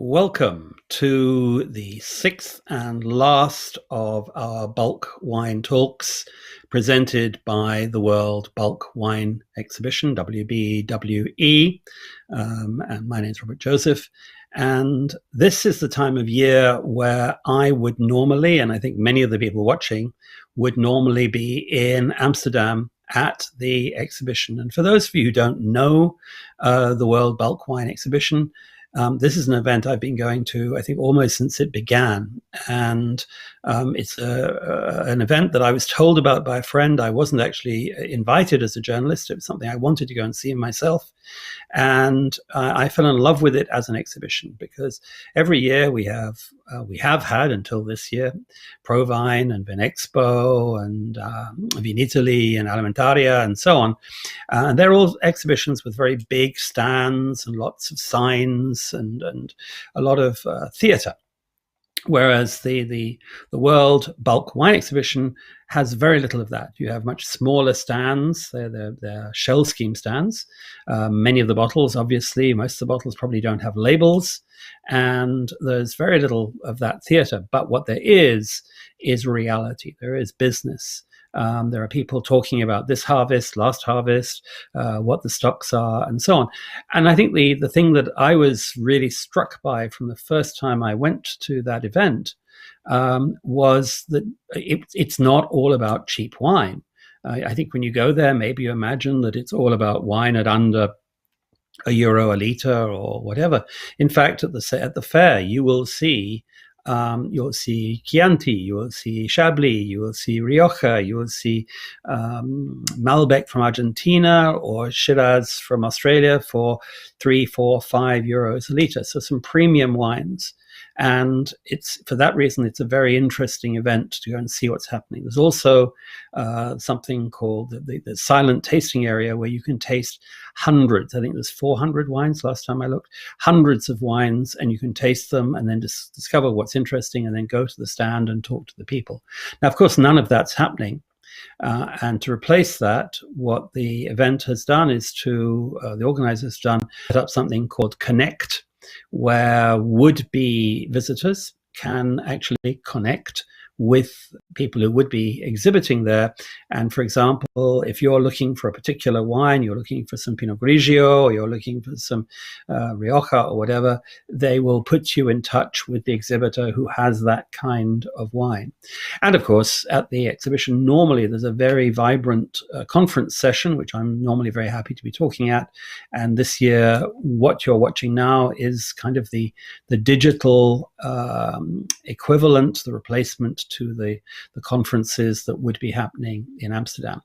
Welcome to the sixth and last of our bulk wine talks presented by the World Bulk Wine Exhibition, WBWE. And my name is Robert Joseph. And this is the time of year where I would normally, and I think many of the people watching would normally be in Amsterdam at the exhibition. And for those of you who don't know the World Bulk Wine Exhibition, this is an event I've been going to, I think, almost since it began. And it's an event that I was told about by a friend. I wasn't actually invited as a journalist. It was something I wanted to go and see myself. And I fell in love with it as an exhibition because every year we have had until this year Provine and Vinexpo and Vinitaly and Alimentaria and so on. And they're all exhibitions with very big stands and lots of signs and a lot of theatre. Whereas the World Bulk Wine Exhibition has very little of that. You have much smaller stands. They're shell scheme stands. Many of the bottles, obviously, most of the bottles probably don't have labels. And there's very little of that theatre. But what there is reality. There is business. There are people talking about this harvest, last harvest, what the stocks are, and so on. And I think the thing that I was really struck by from the first time I went to that event was that it's not all about cheap wine. I think when you go there, maybe you imagine that it's all about wine at under €1 a litre or whatever. In fact, at the fair, you will see Chianti, you will see Chablis, you will see Rioja, you will see Malbec from Argentina or Shiraz from Australia for €3, €4, €5 a litre. So some premium wines. And it's for that reason, it's a very interesting event to go and see what's happening. There's also something called the silent tasting area where you can taste hundreds. I think there's 400 wines last time I looked, hundreds of wines, and you can taste them and then discover what's interesting and then go to the stand and talk to the people. Now, of course, none of that's happening. And to replace that, what the event has done is the organizers have set up something called Connect, where would-be visitors can actually connect with people who would be exhibiting there. And for example, if you're looking for a particular wine, you're looking for some Pinot Grigio, or you're looking for some Rioja or whatever, they will put you in touch with the exhibitor who has that kind of wine. And of course, at the exhibition, normally there's a very vibrant conference session, which I'm normally very happy to be talking at. And this year, what you're watching now is kind of the digital equivalent, the replacement to the conferences that would be happening in Amsterdam.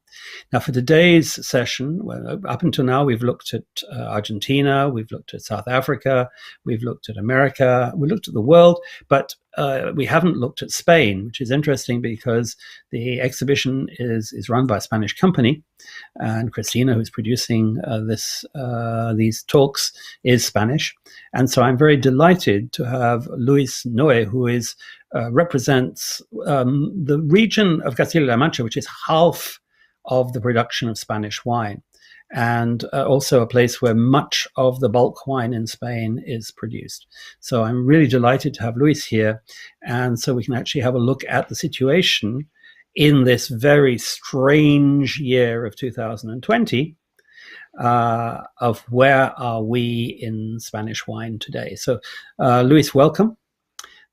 Now, for today's session, well, up until now, we've looked at Argentina, we've looked at South Africa, we've looked at America, we looked at the world, but we haven't looked at Spain, which is interesting because the exhibition is run by a Spanish company, and Christina, who's producing these talks, is Spanish. And so I'm very delighted to have Luis Noé, who represents the region of Castile-La Mancha, which is half of the production of Spanish wine, and also a place where much of the bulk wine in Spain is produced. So I'm really delighted to have Luis here, and so we can actually have a look at the situation in this very strange year of 2020, of where are we in Spanish wine today. So Luis, welcome.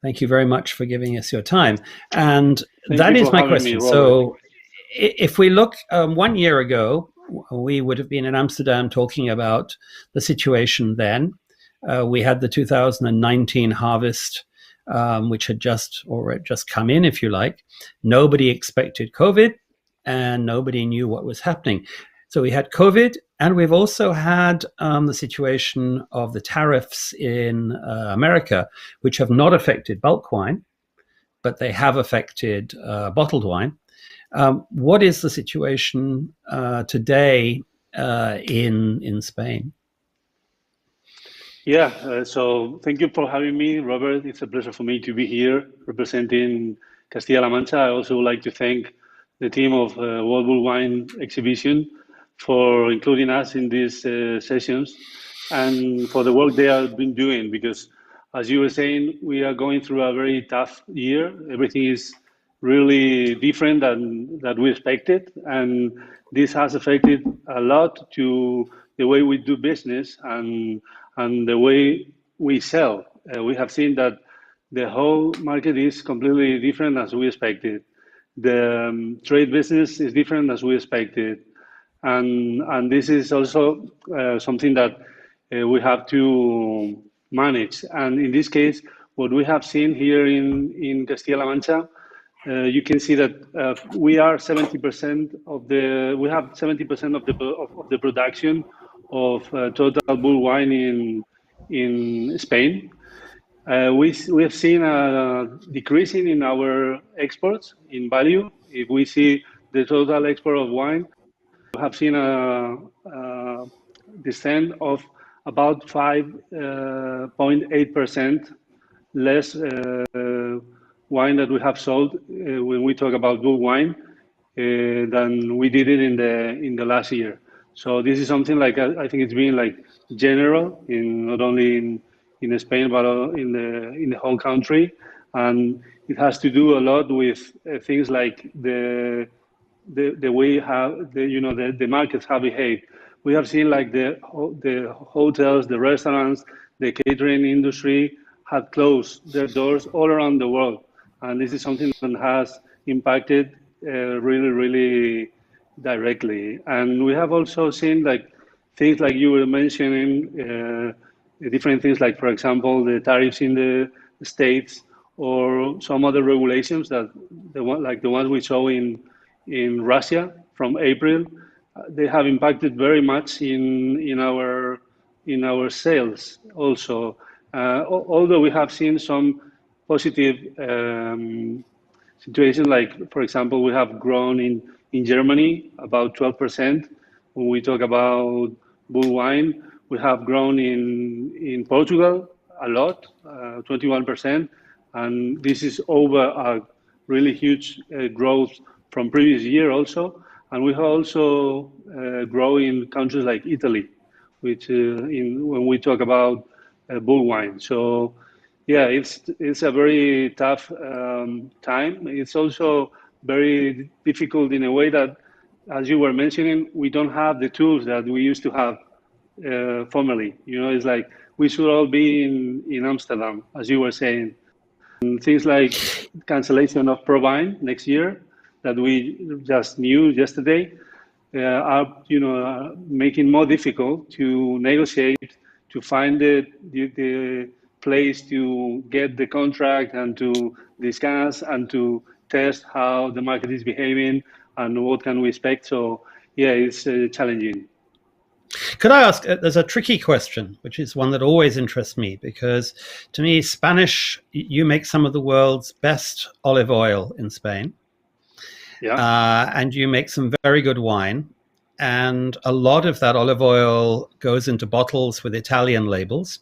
Thank you very much for giving us your time. And that is my question. So if we look 1 year ago, we would have been in Amsterdam talking about the situation then. We had the 2019 harvest, which had just come in, if you like. Nobody expected COVID, and nobody knew what was happening. So we had COVID, and we've also had the situation of the tariffs in America, which have not affected bulk wine, but they have affected bottled wine. What is the situation today in Spain? Yeah, so thank you for having me, Robert. It's a pleasure for me to be here representing Castilla-La Mancha. I also would like to thank the team of World Bull Wine Exhibition for including us in these sessions and for the work they have been doing, because as you were saying, we are going through a very tough year. Everything is really different than that we expected, and this has affected a lot to the way we do business and the way we sell. We have seen that the whole market is completely different as we expected. The trade business is different as we expected, and this is also something that we have to manage. And in this case, what we have seen here in Castilla-La Mancha, you can see that we are 70% of the we have 70% of the production of total bull wine in Spain. We have seen a decreasing in our exports in value. If we see the total export of wine, we have seen a descent of about 5.8% less wine that we have sold when we talk about bull wine than we did it in the last year. So this is something like I think it's been like general in not only in Spain but in the whole country, and it has to do a lot with things like the way how the markets have behaved. We have seen like the hotels, the restaurants, the catering industry had closed their doors all around the world, and this is something that has impacted really directly. And we have also seen like things like you were mentioning, different things like, for example, the tariffs in the States or some other regulations that like the ones we saw in Russia from April, they have impacted very much in our sales also. Although we have seen some positive situations, like for example, we have grown in Germany about 12%. When we talk about bull wine, we have grown in Portugal a lot, 21%, and this is over a really huge growth from previous year also. And we have also grown in countries like Italy, which when we talk about bull wine. So yeah, it's a very tough time. It's also very difficult in a way that, as you were mentioning, we don't have the tools that we used to have formerly. It's like we should all be in Amsterdam, as you were saying. And things like cancellation of Provine next year that we just knew yesterday are making more difficult to negotiate, to find the place to get the contract and to discuss and to test how the market is behaving and what can we expect. So yeah, it's challenging. Could I ask, there's a tricky question, which is one that always interests me, because to me, you make some of the world's best olive oil in Spain. Yeah. And you make some very good wine. And a lot of that olive oil goes into bottles with Italian labels.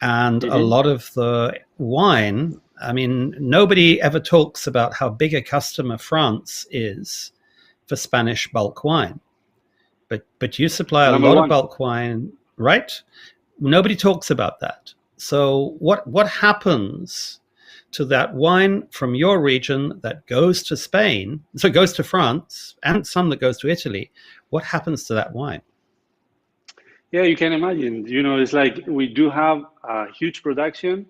And a lot of the wine, I mean, nobody ever talks about how big a customer France is for Spanish bulk wine. But you supply a lot of bulk wine, right? Nobody talks about that. So what happens to that wine from your region that goes to Spain, so it goes to France, and some that goes to Italy? What happens to that wine? Yeah, you can imagine. It's like we do have a huge production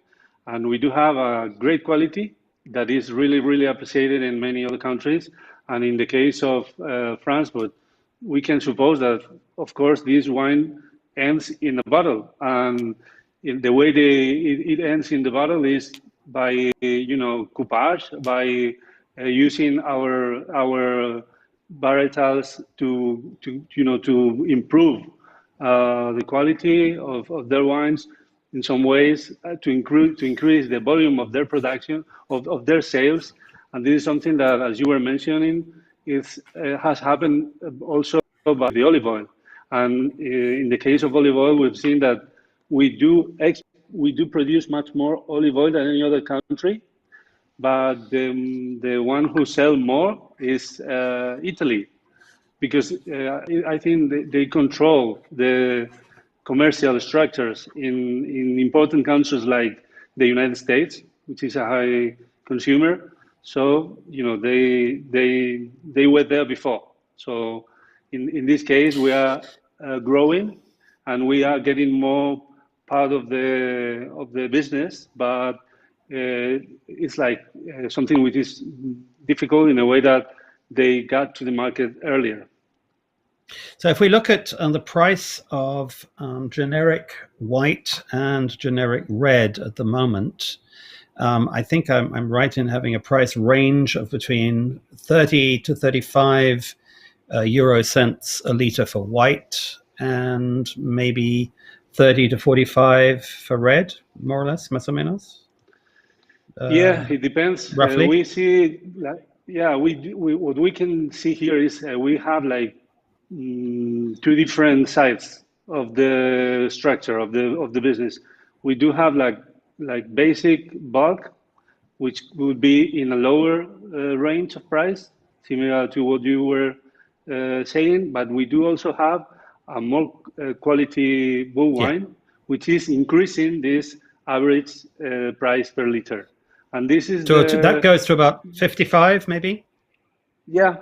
and we do have a great quality that is really appreciated in many other countries. And in the case of France, but we can suppose that, of course, this wine ends in a bottle. And in the way it ends in the bottle is by, coupage, by using our varietals to improve the quality of their wines in some ways, to increase the volume of their production, of their sales. And this is something that, as you were mentioning, has happened also by the olive oil. And in the case of olive oil, we've seen that we do produce much more olive oil than any other country, but the one who sell more is Italy, because I think they control the commercial structures in important countries like the United States, which is a high consumer. So they were there before. So in this case, we are growing, and we are getting more part of the business, but it's like something which is difficult in a way that they got to the market earlier. So if we look at the price of generic white and generic red at the moment, I think I'm right in having a price range of between 30 to 35 euro cents a liter for white, and maybe 30 to 45 for red, more or less, más o menos. Yeah, it depends. Roughly. We see, what we can see here is we have like two different sides of the structure of the business. We do have like basic bulk, which would be in a lower range of price, similar to what you were saying. But we do also have a more quality bull wine, which is increasing this average price per liter. And this is so that goes to about 55, maybe. Yeah.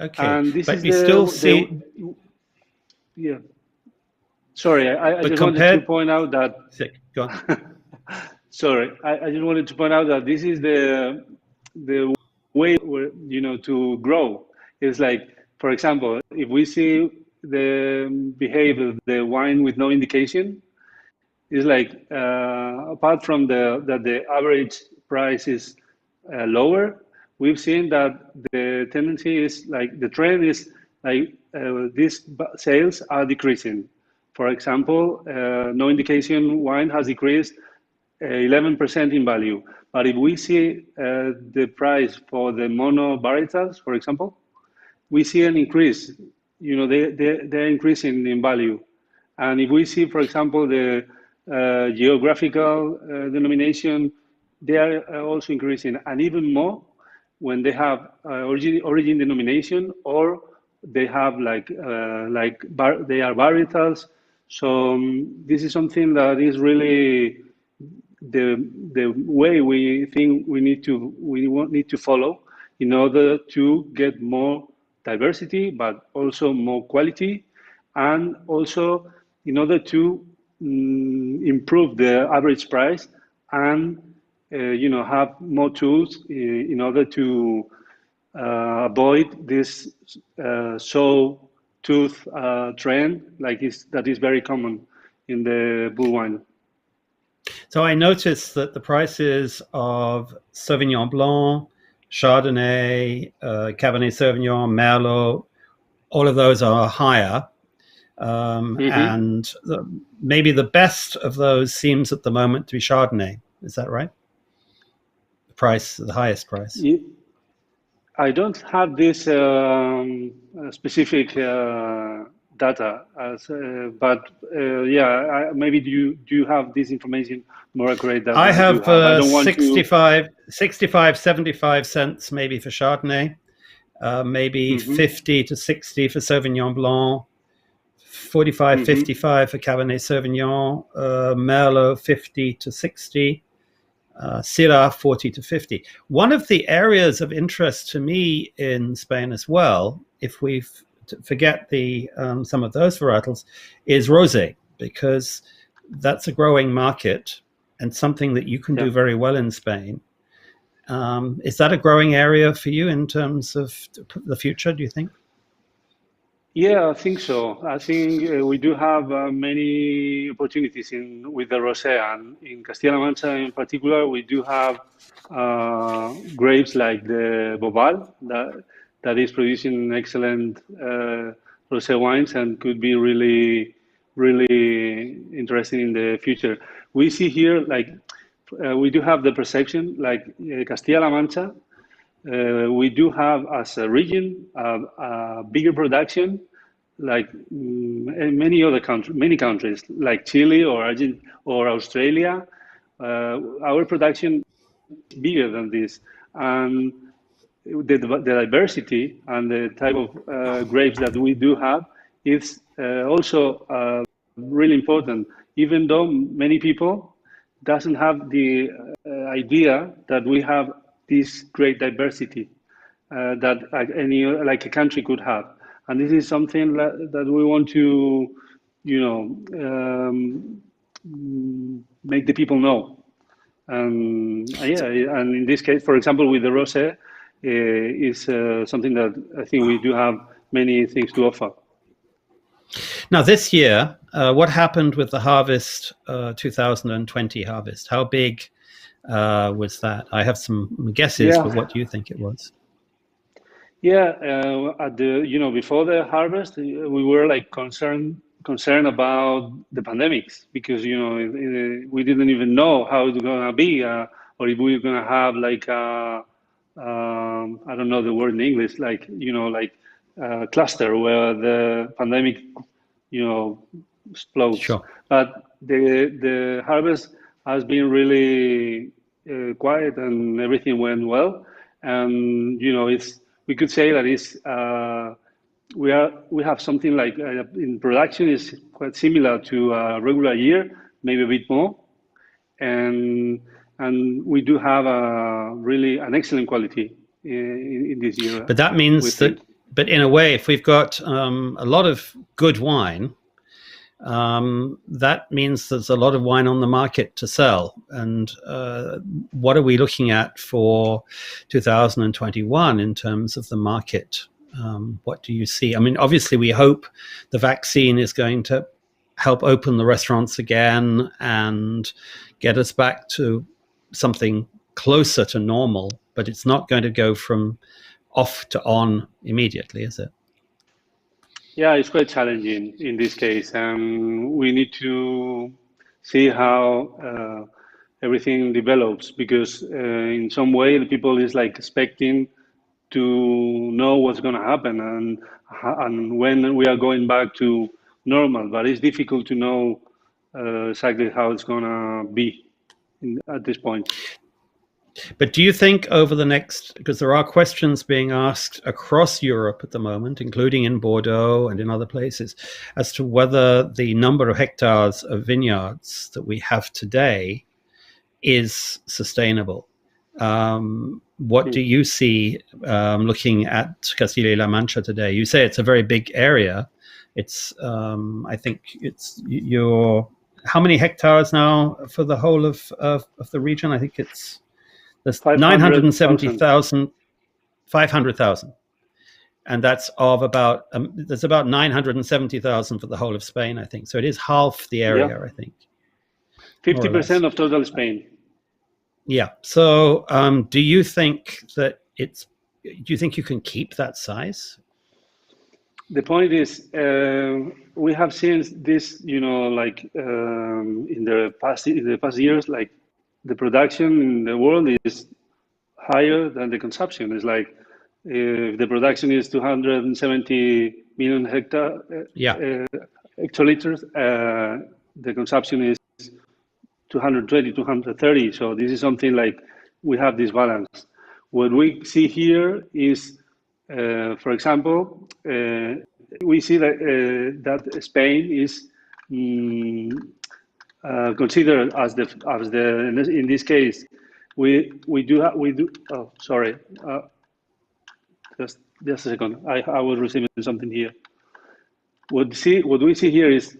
Okay, And this but is you still see. Yeah. Sorry, I just wanted to point out that. Go on. Sorry, I just wanted to point out that this is the way where, to grow. It's like, for example, if we see the behavior of the wine with no indication, it's like apart from that the average price is lower, we've seen that the tendency is like the trend is like these sales are decreasing. For example, no indication wine has decreased 11% in value. But if we see the price for the mono varietals, for example, we see an increase. They're increasing in value. And if we see, for example, the geographical denomination, they are also increasing, and even more when they have origin denomination, or they have they are varietals. So this is something that is really the way we think we need to follow in order to get more diversity, but also more quality, and also in order to improve the average price, and have more tools in order to avoid this sawtooth trend that is very common in the bull wine. So I noticed that the prices of Sauvignon Blanc, Chardonnay, Cabernet Sauvignon, Merlot, all of those are higher. And maybe the best of those seems at the moment to be Chardonnay. Is that right? The highest price. I don't have this specific data, but maybe do you have this information more accurate? I have 65, 75 cents maybe for Chardonnay, maybe 50 to 60 for Sauvignon Blanc, 45, 55 for Cabernet Sauvignon, Merlot 50 to 60, Syrah 40 to 50. One of the areas of interest to me in Spain as well, if we forget some of those varietals, is rosé, because that's a growing market and something that you can do very well in Spain. Is that a growing area for you in terms of the future, do you think? Yeah, I think so. I think we do have many opportunities with the rosé, and in Castilla-La Mancha in particular, we do have grapes like the Bobal that is producing excellent rosé wines and could be really, really interesting in the future. We see here we do have the perception like Castilla-La Mancha. We do have as a region a bigger production, like in many countries, like Chile or Argentina or Australia. Our production is bigger than this, and the diversity and the type of grapes that we do have is also really important, even though many people doesn't have the idea that we have this great diversity that any like a country could have, and this is something that we want to, you know, make the people know. Yeah, and in this case, for example, with the rosé, is something that I think we do have many things to offer. Now, this year, what happened with the harvest, 2020 harvest? How big was that? I have some guesses, Yeah, but what do you think it was? yeah. At the before the harvest, we were like concerned about the pandemics because we didn't even know how it's gonna be, or if we were gonna have like I don't know the word in English, like like cluster where the pandemic explodes. Sure. But the harvest has been really quiet and everything went well. And it's we could say that it's we have something like in production is quite similar to a regular year, maybe a bit more, and we do have a really an excellent quality in this year. But that We means think. that, but in a way, if we've got a lot of good wine, that means there's a lot of wine on the market to sell. And what are we looking at for 2021 in terms of the market? What do you see? I mean, obviously, we hope the vaccine is going to help open the restaurants again and get us back to something closer to normal, but it's not going to go from off to on immediately, is it? Yeah, it's quite challenging in this case, and we need to see how everything develops because in some way the people is like expecting to know what's going to happen and when we are going back to normal, but it's difficult to know exactly how it's going to be at this point. But do you think over the next, because there are questions being asked across Europe at the moment, including in Bordeaux and in other places, as to whether the number of hectares of vineyards that we have today is sustainable? What do you see looking at Castile-La Mancha today? You say it's a very big area. It's, I think it's your, how many hectares now for the whole of the region? I think it's, there's 970,000, 500,000. And that's of about, there's about 970,000 for the whole of Spain, I think. So it is half the area, Yeah, I think. 50% of total Spain. Yeah. So do you think that do you think you can keep that size? The point is, we have seen this, like in the past years, like the production in the world is higher than the consumption. It's like if the production is 270 million Yeah. hectoliters, the consumption is 220, 230. So this is something like we have this balance. What we see here is, for example, we see that that Spain is considered as the in this case we do. Oh, sorry. Just a second. I was receiving something here. What we see here is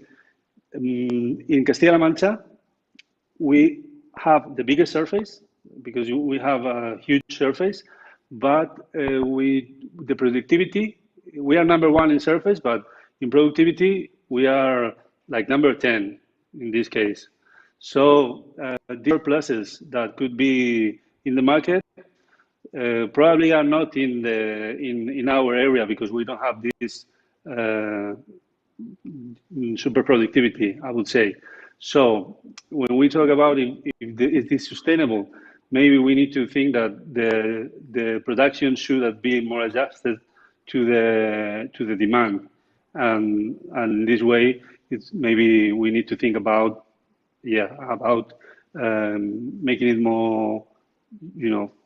in Castilla-La Mancha, we have the biggest surface because we have a huge surface, but the productivity, we are number one in surface, but in productivity we are like number 10 in this case. So these are pluses that could be in the market. Probably are not in our area because we don't have this super productivity, I would say. So when we talk about if it is sustainable, maybe we need to think that the production should be more adjusted to the demand, and in this way, it's maybe we need to think about making it more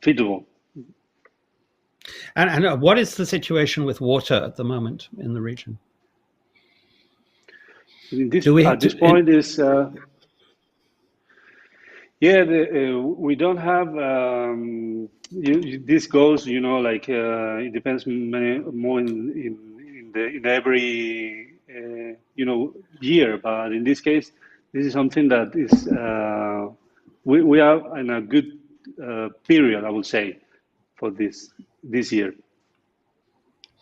feasible. And what is the situation with water at the moment in the region? At this point is we don't have these goals. Like it depends more in every year. But in this case, this is something that is we are in a good period, I would say, for this year.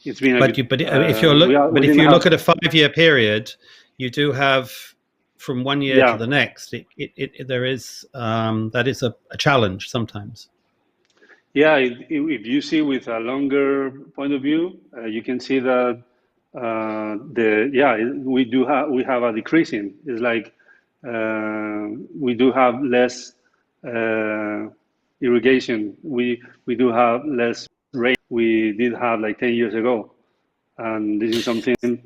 It's been if you look at a 5-year period, you do have from one year to the next. There is that is a challenge sometimes. Yeah, if you see with a longer point of view, you can see that we have a decreasing. It's like we do have less irrigation. We do have less rain we did have like 10 years ago, and this is something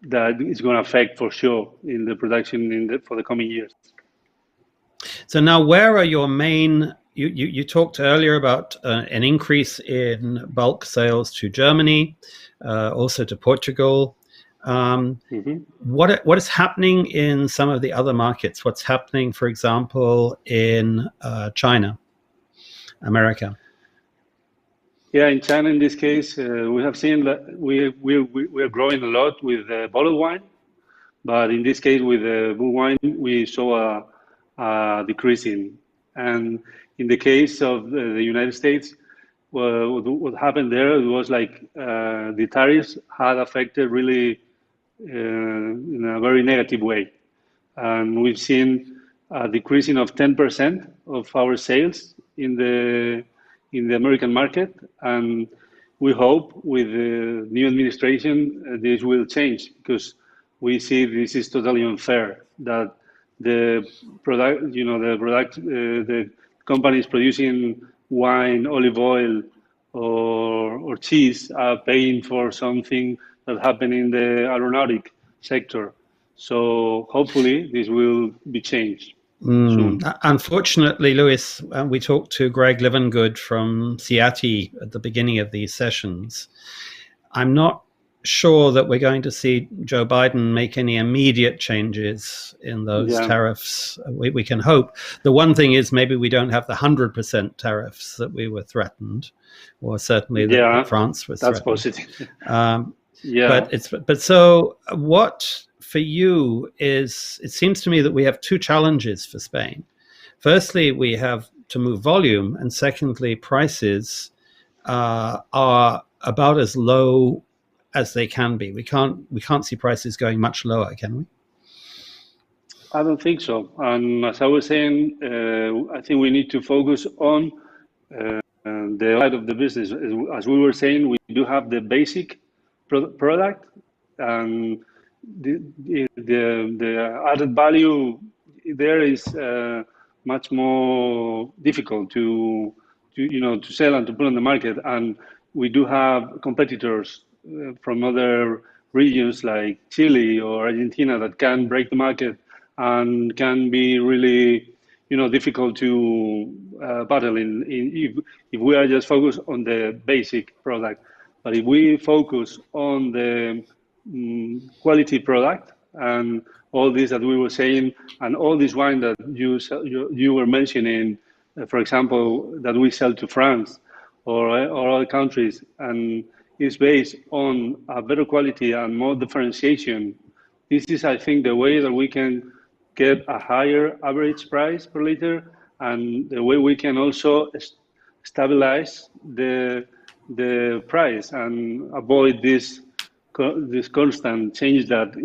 that is going to affect for sure in the production for the coming years. So now, where are your main? You talked earlier about an increase in bulk sales to Germany, also to Portugal. What is happening in some of the other markets? What's happening, for example, in China, America? Yeah, in China, in this case, we have seen that we are growing a lot with bottled wine, but in this case, with blue wine, we saw a decreasing. And in the case of the United States, what happened there was like the tariffs had affected really in a very negative way. And we've seen a decreasing of 10% of our sales in the American market. And we hope with the new administration, this will change, because we see this is totally unfair that the companies producing wine, olive oil, or cheese are paying for something that happened in the aeronautic sector. So hopefully this will be changed soon. Unfortunately, Luis, we talked to Greg Livengood from CIATI at the beginning of these sessions. I'm not sure that we're going to see Joe Biden make any immediate changes in those tariffs. We can hope. The one thing is maybe we don't have the 100% tariffs that we were threatened, or certainly that France was threatened. That's positive. But so what for you is, it seems to me that we have two challenges for Spain. Firstly, we have to move volume, and secondly, prices are about as low as they can be. We can't see prices going much lower, can we? I don't think so. And as I was saying, I think we need to focus on the side of the business. As we were saying, we do have the basic product, and the added value there is much more difficult to sell and to put on the market. And we do have competitors from other regions like Chile or Argentina that can break the market and can be really difficult to battle in if we are just focused on the basic product. But if we focus on the quality product and all this that we were saying, and all this wine that you were mentioning, for example, that we sell to France or other countries, and is based on a better quality and more differentiation, this is, I think, the way that we can get a higher average price per liter, and the way we can also stabilize the price and avoid this constant change that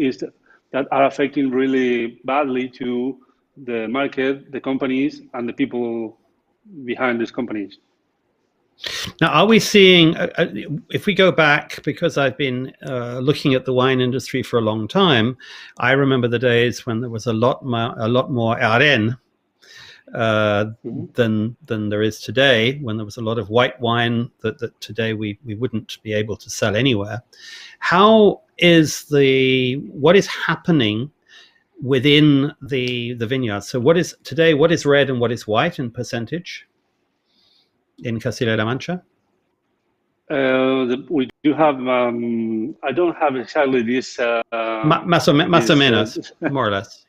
are affecting really badly to the market, the companies, and the people behind these companies. Now, are we seeing, if we go back, because I've been looking at the wine industry for a long time, I remember the days when there was a lot more Arén than there is today, when there was a lot of white wine that today we wouldn't be able to sell anywhere. What is happening within the vineyard? So what is red and what is white in percentage in Castile-La Mancha? We do have. I don't have exactly this. Más o menos, more or less.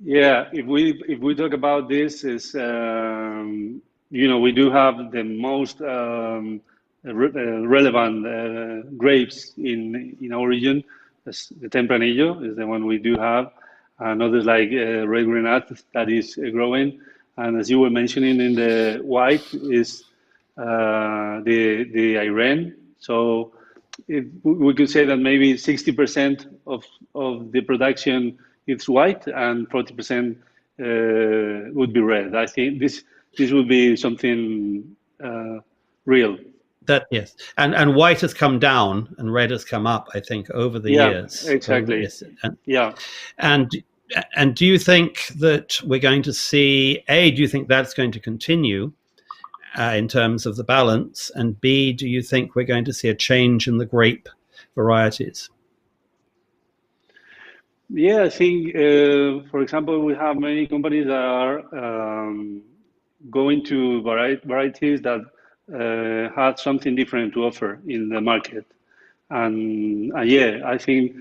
Yeah, if we talk about this, is we do have the most relevant grapes in our region. The Tempranillo is the one we do have, and others like Red Grenade that is growing. And as you were mentioning, in the white is the Iran. So we could say that maybe 60% of the production is white and 40% would be red. I think this would be something real. That yes, and white has come down and red has come up, I think, over the years. Exactly. Yes. Yeah. And do you think that we're going to see, A, do you think that's going to continue in terms of the balance? And B, do you think we're going to see a change in the grape varieties? Yeah, I think, for example, we have many companies that are going to varieties that have something different to offer in the market. And yeah, I think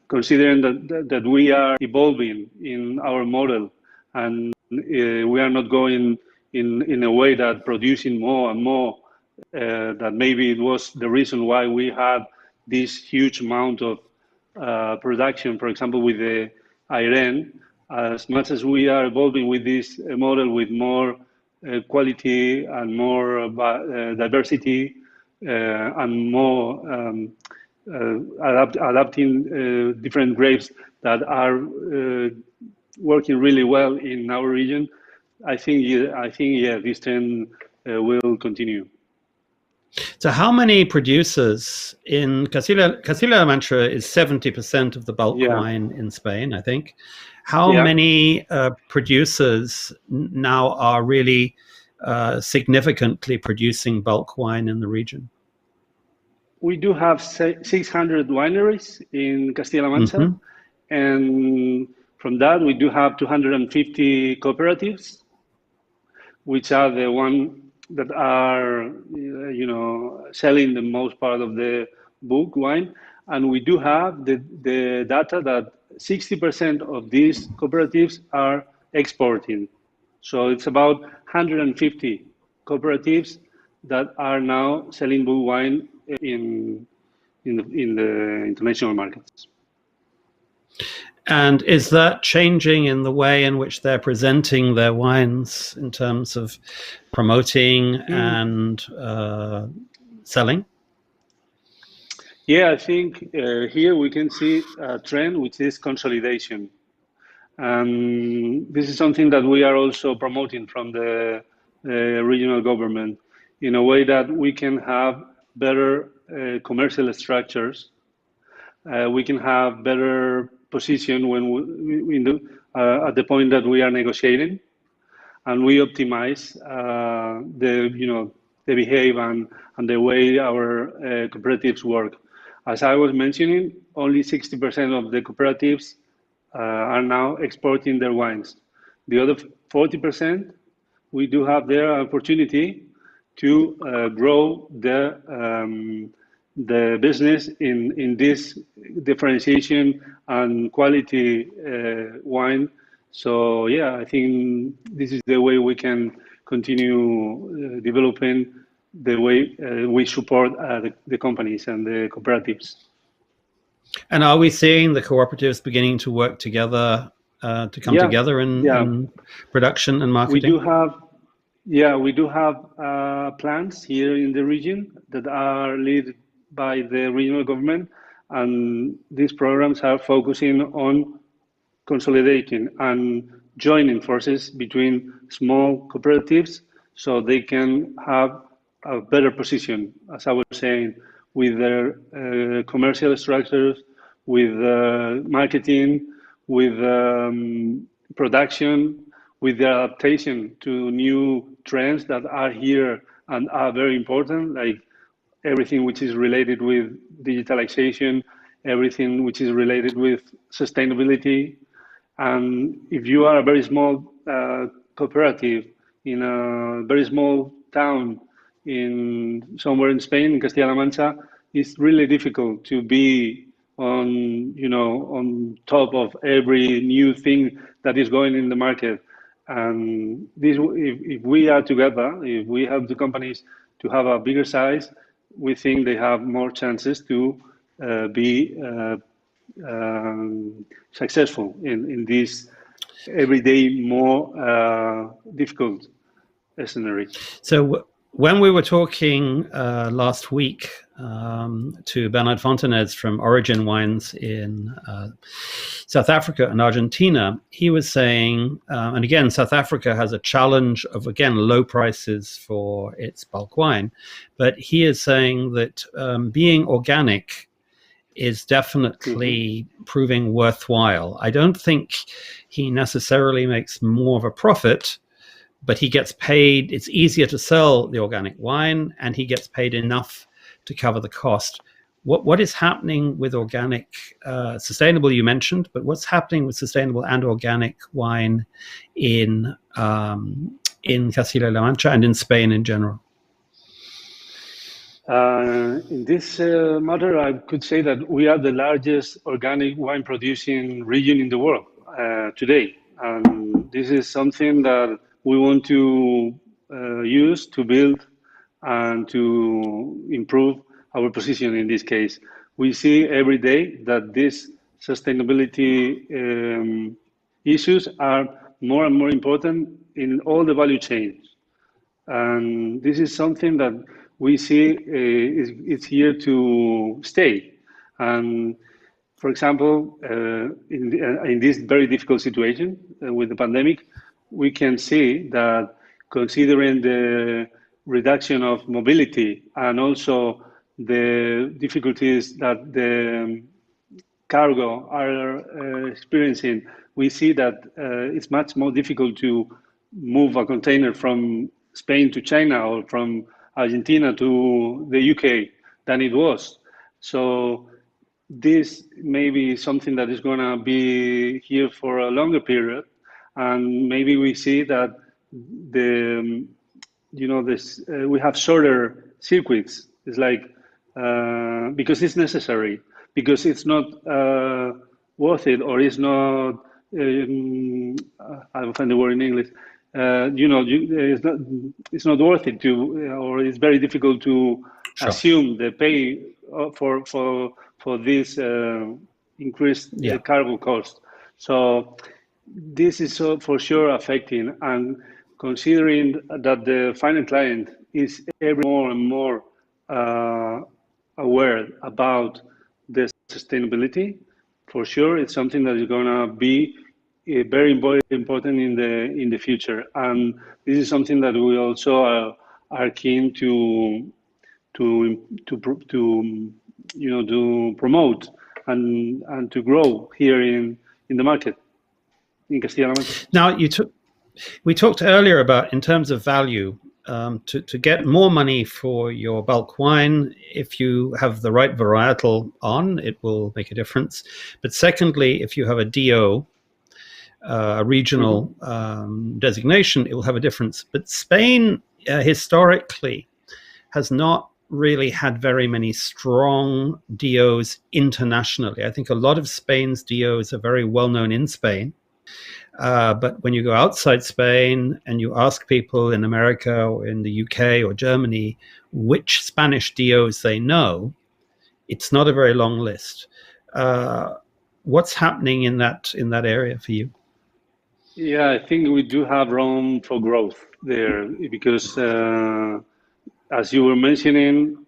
considering that we are evolving in our model and we are not going in a way that producing more and more, that maybe it was the reason why we had this huge amount of production, for example, with the Iran. As much as we are evolving with this model with more quality and more diversity and more adapting different grapes that are working really well in our region, I think yeah, this trend will continue. So how many producers in Castile-La Mancha is 70% of the bulk wine in Spain, I think. How many producers now are really significantly producing bulk wine in the region? We do have 600 wineries in Castilla-La Mancha, and from that we do have 250 cooperatives, which are the one that are selling the most part of the bulk wine. And we do have the data that 60% of these cooperatives are exporting. So it's about 150 cooperatives that are now selling bulk wine in the international markets. And is that changing in the way in which they're presenting their wines in terms of promoting and selling? Yeah, I think here we can see a trend, which is consolidation. This is something that we are also promoting from the regional government in a way that we can have better commercial structures. We can have better position when at the point that we are negotiating, and we optimize the behavior and the way our cooperatives work. As I was mentioning, only 60% of the cooperatives are now exporting their wines. The other 40%, we do have their opportunity to grow the business in this differentiation and quality wine. So yeah, I think this is the way we can continue developing the way we support the companies and the cooperatives. And are we seeing the cooperatives beginning to work together to come together in production and marketing? We do have plans here in the region that are led by the regional government, and these programs are focusing on consolidating and joining forces between small cooperatives so they can have a better position, as I was saying, with their commercial structures, with marketing, with production, with the adaptation to new trends that are here and are very important, like everything which is related with digitalization, everything which is related with sustainability. And if you are a very small cooperative in a very small town in somewhere in Spain, in Castilla-La Mancha, it's really difficult to be on top of every new thing that is going in the market. And this, if we are together, if we help the companies to have a bigger size, we think they have more chances to be successful in this everyday more difficult scenario. So when we were talking last week to Bernard Fontanez from Origin Wines in South Africa and Argentina, he was saying, and again, South Africa has a challenge of, again, low prices for its bulk wine, but he is saying that being organic is definitely proving worthwhile. I don't think he necessarily makes more of a profit, but he gets paid. It's easier to sell the organic wine, and he gets paid enough to cover the cost. What is happening with organic, sustainable you mentioned, but what's happening with sustainable and organic wine in Castilla-La Mancha and in Spain in general? In this matter, I could say that we are the largest organic wine producing region in the world today. And this is something that we want to use to build and to improve our position in this case. We see every day that these sustainability issues are more and more important in all the value chains. And this is something that we see is here to stay. And for example, in this very difficult situation with the pandemic, we can see that considering the reduction of mobility and also the difficulties that the cargo are experiencing, we see that it's much more difficult to move a container from Spain to China or from Argentina to the UK than it was. So this may be something that is going to be here for a longer period, and maybe we see that we have shorter circuits. It's like because it's necessary, because it's not worth it, or it's not. I'll find the word in English. It's not worth it to, or it's very difficult to assume the pay for this increased cargo cost. So this is for sure affecting, and considering that the final client is every more and more aware about the sustainability, for sure it's something that is going to be very important in the future. And this is something that we also are keen to promote and to grow here in the market in Castilla-La Mancha. Now, we talked earlier about, in terms of value, to get more money for your bulk wine, if you have the right varietal on, it will make a difference. But secondly, if you have a DO, a regional designation, it will have a difference. But Spain historically has not really had very many strong DOs internationally. I think a lot of Spain's DOs are very well known in Spain. But when you go outside Spain and you ask people in America or in the UK or Germany which Spanish DOs they know, it's not a very long list. What's happening in that area for you? Yeah, I think we do have room for growth there because, as you were mentioning,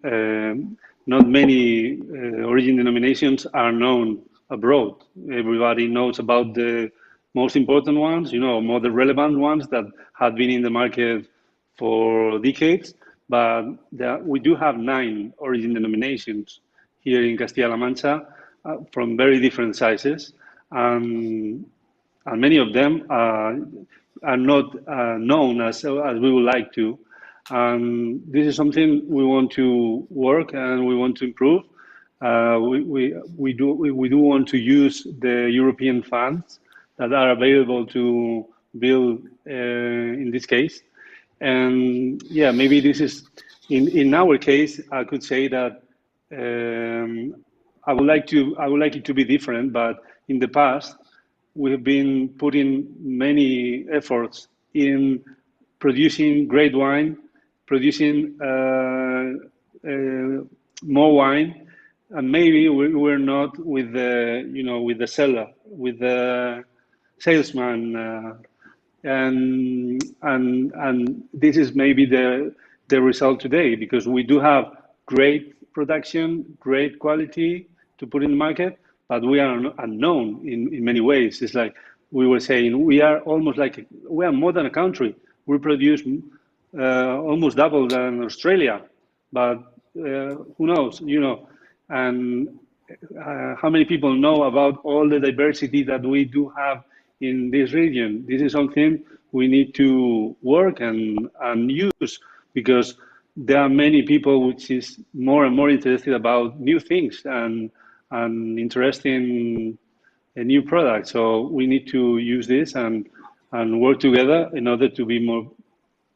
not many origin denominations are known abroad. Everybody knows about the most important ones, more the relevant ones that have been in the market for decades. But we do have 9 origin denominations here in Castilla-La Mancha from very different sizes. And many of them are not known as we would like to. And this is something we want to work and we want to improve. We do want to use the European funds that are available to build in this case. And yeah, maybe this is In our case, I could say that I would like it to be different, but in the past, we have been putting many efforts in producing great wine, producing more wine, and maybe we're not with the with the seller, with the salesman, and this is maybe the result today, because we do have great production, great quality to put in the market, but we are unknown in many ways. It's like we were saying, we are almost like we are more than a country. We produce almost double than Australia, but who knows, and how many people know about all the diversity that we do have in this region? This is something we need to work and use, because there are many people which is more and more interested about new things and interesting new products. So we need to use this and work together in order to be more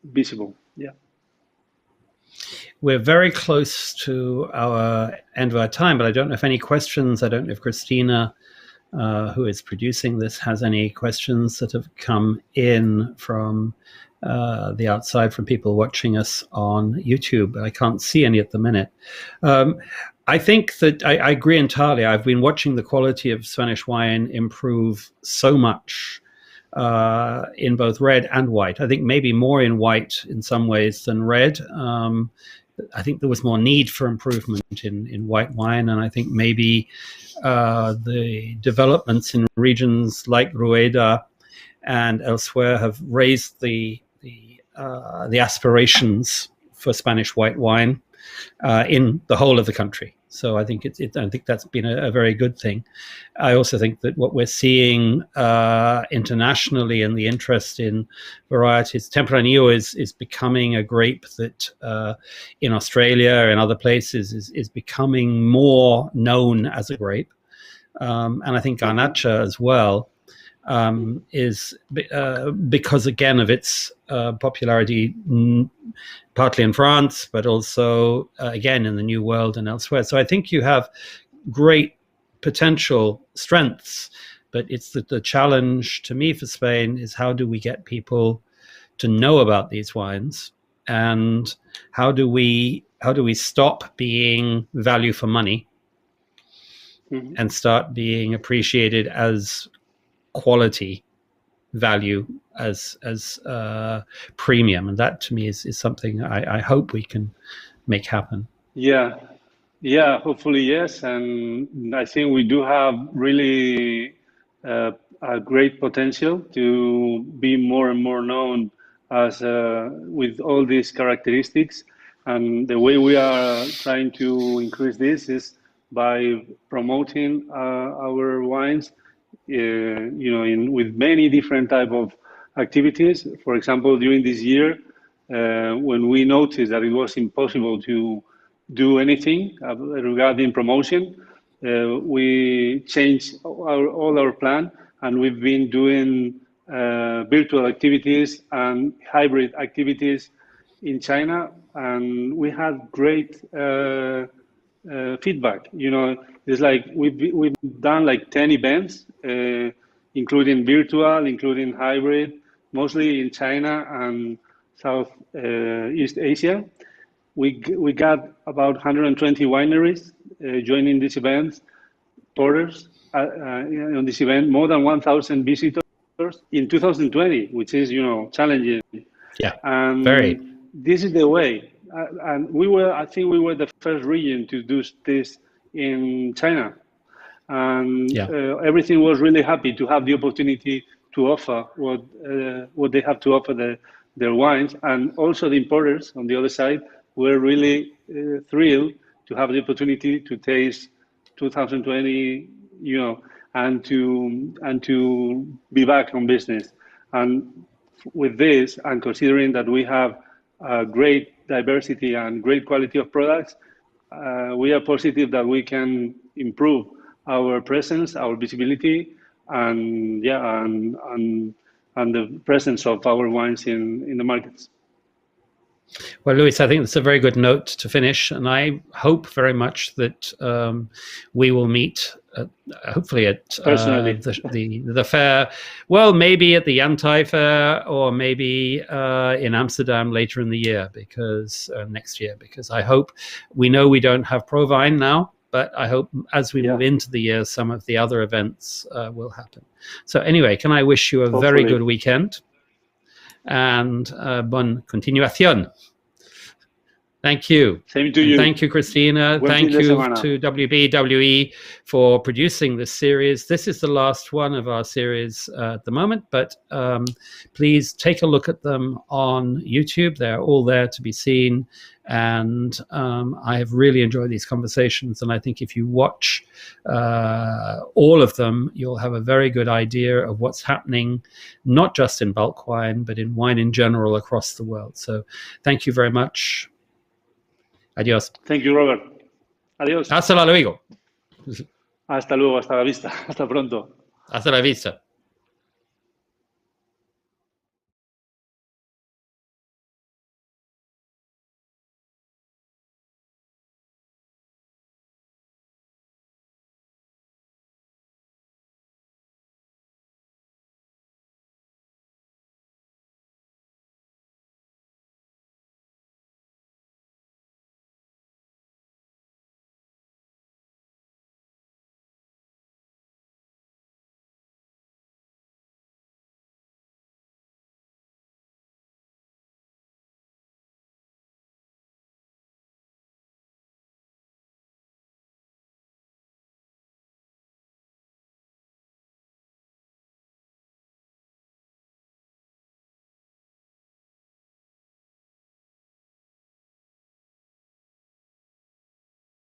visible. Yeah. We're very close to our end of our time, but I don't know if any questions. I don't know if Christina, who is producing this, has any questions that have come in from the outside, from people watching us on YouTube. I can't see any at the minute. I think that I agree entirely. I've been watching the quality of Spanish wine improve so much in both red and white. I think maybe more in white in some ways than red. I think there was more need for improvement in white wine, and I think maybe the developments in regions like Rueda and elsewhere have raised the aspirations for Spanish white wine in the whole of the country. So I think I think that's been a very good thing. I also think that what we're seeing internationally and the interest in varieties, Tempranillo is becoming a grape that in Australia and other places is becoming more known as a grape. And I think Garnacha as well is because, again, of its popularity, partly in France, but also, again, in the New World and elsewhere. So I think you have great potential strengths, but it's the challenge to me for Spain is how do we get people to know about these wines, and how do we stop being value for money and start being appreciated as quality value, as premium. And that to me is something I hope we can make happen. Yeah, hopefully yes. And I think we do have really a great potential to be more and more known as with all these characteristics. And the way we are trying to increase this is by promoting our wines, with many different type of activities. For example, during this year, when we noticed that it was impossible to do anything regarding promotion, we changed all our plan, and we've been doing virtual activities and hybrid activities in China, and we had great feedback. It's like we've done like 10 events, including virtual, including hybrid, mostly in China and Southeast Asia. We got about 120 wineries joining this event, porters on this event, more than 1,000 visitors in 2020, which is challenging. Yeah, and very. This is the way. And I think we were the first region to do this in China, and everything was really happy to have the opportunity to offer what they have to offer their wines, and also the importers on the other side were really thrilled to have the opportunity to taste 2020, and to be back on business. And with this, and considering that we have great diversity and great quality of products, we are positive that we can improve our presence, our visibility, and the presence of our wines in the markets. Well, Luis, I think that's a very good note to finish, and I hope very much that we will meet, hopefully at the fair. Well, maybe at the Yantai Fair, or maybe in Amsterdam later in the year, because next year. Because I hope, we know we don't have Provine now, but I hope as we move into the year, some of the other events will happen. So anyway, can I wish you a very good weekend, and bonne continuación. Thank you. Same to you. Thank you, Christina. Thank you to WBWE for producing this series. This is the last one of our series at the moment, but please take a look at them on YouTube. They're all there to be seen. And I have really enjoyed these conversations. And I think if you watch all of them, you'll have a very good idea of what's happening, not just in bulk wine, but in wine in general across the world. So thank you very much. Adiós. Thank you, Robert. Adiós. Hasta luego. Hasta luego, hasta la vista. Hasta pronto. Hasta la vista.